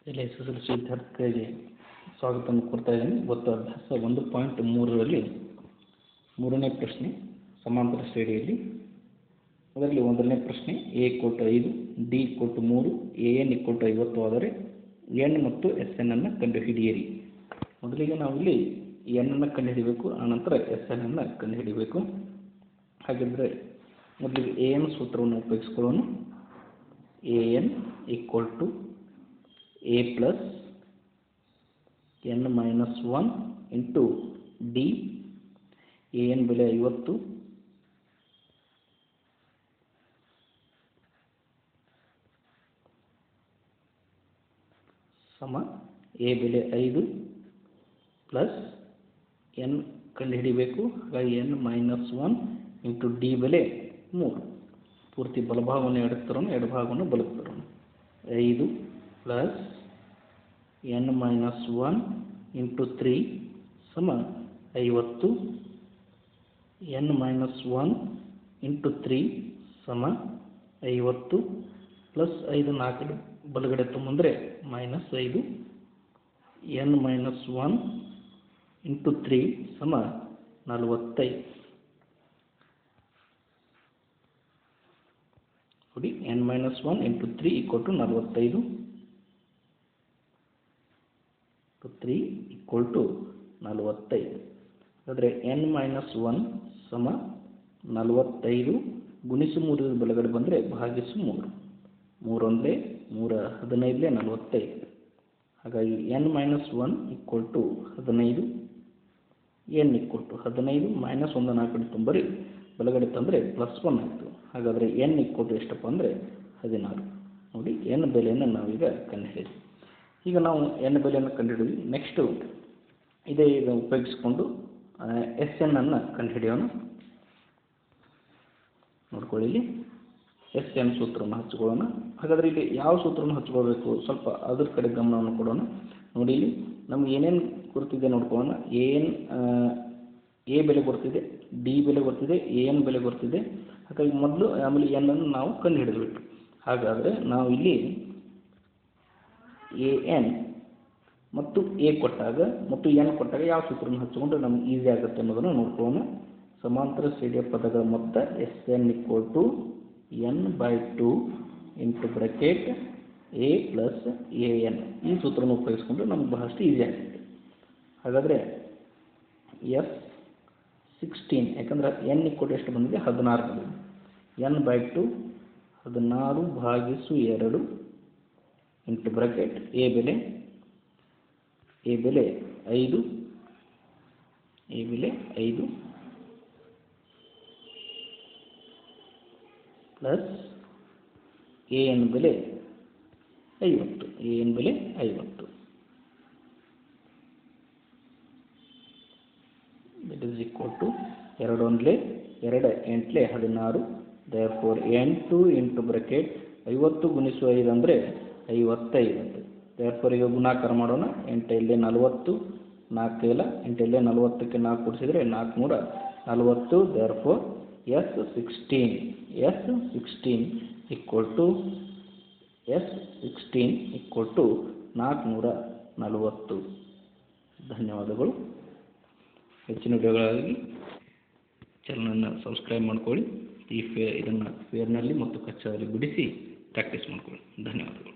ಎಲ್ಲ SSLC ವಿದ್ಯಾರ್ಥಿಗಳಿಗೆ ಸ್ವಾಗತವನ್ನು ಕೊಡ್ತಾ ಇದ್ದೀನಿ. ಇವತ್ತು ಅಭ್ಯಾಸ 1.3ರಲ್ಲಿ ಮೂರನೇ ಪ್ರಶ್ನೆ ಸಮಾಂತರ ಶ್ರೇಣಿಯಲ್ಲಿ. ಅದರಲ್ಲಿ ಒಂದನೇ ಪ್ರಶ್ನೆ a = 5, d = 3, an = 50 ಆದರೆ n ಮತ್ತು Sn ಅನ್ನು ಕಂಡುಹಿಡಿಯಿರಿ. ಮೊದಲಿಗೆ ನಾವು ಇಲ್ಲಿ n ಅನ್ನು ಕಂಡುಹಿಡಿಯಬೇಕು, ಆನಂತರ Sn ಅನ್ನು ಕಂಡುಹಿಡಿಯಬೇಕು. ಹಾಗಿದ್ದರೆ ಮೊದಲಿಗೆ an ಸೂತ್ರವನ್ನು ಉಪಯೋಗಿಸಿಕೊಳ್ಳೋಣ. an = a plus n minus 1 into d. an ಬೆಲೆ 50 ಸಮ a ಬೆಲೆ 5 ಪ್ಲಸ್ n ಕಂಡುಹಿಡಿಯಬೇಕು. ಹಾಗಾಗಿ n minus 1 into d ಬೆಲೆ 3. ಪೂರ್ತಿ ಬಲಭಾಗವನ್ನು ಎಡಕ್ಕೆ ತರೋಣ, ಎಡಭಾಗವನ್ನು ಬಲಕ್ಕೆ ತರೋಣ. 5 ಪ್ಲಸ್ n minus 1 into 3 ಸಮ 50. n minus 1 into 3 ಸಮ 50 ಪ್ಲಸ್ 5 4 ಬಲಗಡೆ ತೊಗೊಂಡ್ರೆ ಮೈನಸ್ 5. n minus 1 into 3 ಸಮ 45. ನೋಡಿ, n minus 1 into 3 = 45. 3 = 45. ಹಾಗಾದರೆ n minus 1 ಸಮ 45 ಗುಣಿಸು 3 ಬಲಗಡೆ ಬಂದರೆ ಭಾಗಿಸು 3. 3 ಅಂದರೆ 3 15 45. ಹಾಗಾಗಿ n minus 1 = 15. n = 15 ಮೈನಸ್ 1 4 ತುಂಬರಿ ಬಲಗಡೆ ತಂದರೆ ಪ್ಲಸ್ 1 ಆಯಿತು. ಹಾಗಾದರೆ n = ಎಷ್ಟಪ್ಪ ಅಂದರೆ 16. ನೋಡಿ, n ಬೆಲೆಯನ್ನು ನಾವೀಗ ಕಂಡುಹಿಡಿದ್ವಿ. ಈಗ ನಾವು n ಬೆಲೆಯನ್ನು ಕಂಡುಹಿಡಿದ್ವಿ. ನೆಕ್ಸ್ಟು ಇದೇ ಉಪಯೋಗಿಸಿಕೊಂಡು Sn ಅನ್ನು ಕಂಡುಹಿಡಿಯೋಣ. ನೋಡ್ಕೊಳ್ಳಿ, ಇಲ್ಲಿ Sn ಸೂತ್ರವನ್ನು ಹಚ್ಕೊಳ್ಳೋಣ. ಹಾಗಾದರೆ ಇಲ್ಲಿ ಯಾವ ಸೂತ್ರವನ್ನು ಹಚ್ಕೊಳ್ಬೇಕು, ಸ್ವಲ್ಪ ಅದ್ರ ಕಡೆ ಗಮನವನ್ನು ಕೊಡೋಣ. ನೋಡಿ, ಇಲ್ಲಿ ನಮ್ಗೆ ಏನೇನು ಗೊತ್ತಿದೆ ನೋಡ್ಕೊಳ್ಳೋಣ. a ಬೆಲೆ ಗೊತ್ತಿದೆ, d ಬೆಲೆ ಗೊತ್ತಿದೆ, an ಬೆಲೆ ಗೊತ್ತಿದೆ. ಹಾಗಾಗಿ ಮೊದಲು ಆಮೇಲೆ n ಅನ್ನು ನಾವು ಕಂಡುಹಿಡಿದ್ಬಿಟ್ಟು, ಹಾಗಾದರೆ ನಾವು ಇಲ್ಲಿ an ಮತ್ತು a ಕೊಟ್ಟಾಗ ಮತ್ತು n ಕೊಟ್ಟಾಗ ಯಾವ ಸೂತ್ರವನ್ನು ಹಚ್ಚಿಕೊಂಡ್ರೆ ನಮ್ಗೆ ಈಸಿ ಆಗುತ್ತೆ ಅನ್ನೋದನ್ನು ನೋಡ್ಕೊಳ್ಳೋಣ. ಸಮಾಂತರ ಶ್ರೇಣಿಯ ಪದಗಳ ಮೊತ್ತ Sn = n/2 into bracket a plus an. ಈ ಸೂತ್ರವನ್ನು ಉಪಯೋಗಿಸ್ಕೊಂಡ್ರೆ ನಮ್ಗೆ ಬಹಳಷ್ಟು ಈಸಿ ಆಗುತ್ತೆ. ಹಾಗಾದರೆ S16, ಯಾಕಂದರೆ n = ಎಷ್ಟು ಬಂದಿದೆ, 16 ಬಂದಿದೆ. n/2 16/2 ಇಂಟು ಬ್ರಾಕೆಟ್ a ಬೆಲೆ 5 ಪ್ಲಸ್ an ಬೆಲೆ 50. That is equal to 2 1 2 8 16. therefore n2 into bracket 50 ಗುಣಿಸು 5 ಅಂದರೆ 55. therefore ಈಗ ಗುಣಾಕಾರ ಮಾಡೋಣ. 8 × 40, 4 ಇಲ್ಲ, 8 × 40ಕ್ಕೆ 4 ಕೂಡಿಸಿದರೆ 4 × 40. therefore S16 = 440. ಧನ್ಯವಾದಗಳು. ಹೆಚ್ಚಿನ ವಿಡಿಯೋಗಳಿಗಾಗಿ ಚಾನಲನ್ನು ಸಬ್ಸ್ಕ್ರೈಬ್ ಮಾಡ್ಕೊಳ್ಳಿ. ಇದನ್ನು ಫೇರ್ನಲ್ಲಿ ಮತ್ತು ಕಚ್ಚಾದಲ್ಲಿ ಬಿಡಿಸಿ ಪ್ರಾಕ್ಟೀಸ್ ಮಾಡ್ಕೊಳ್ಳಿ. ಧನ್ಯವಾದಗಳು.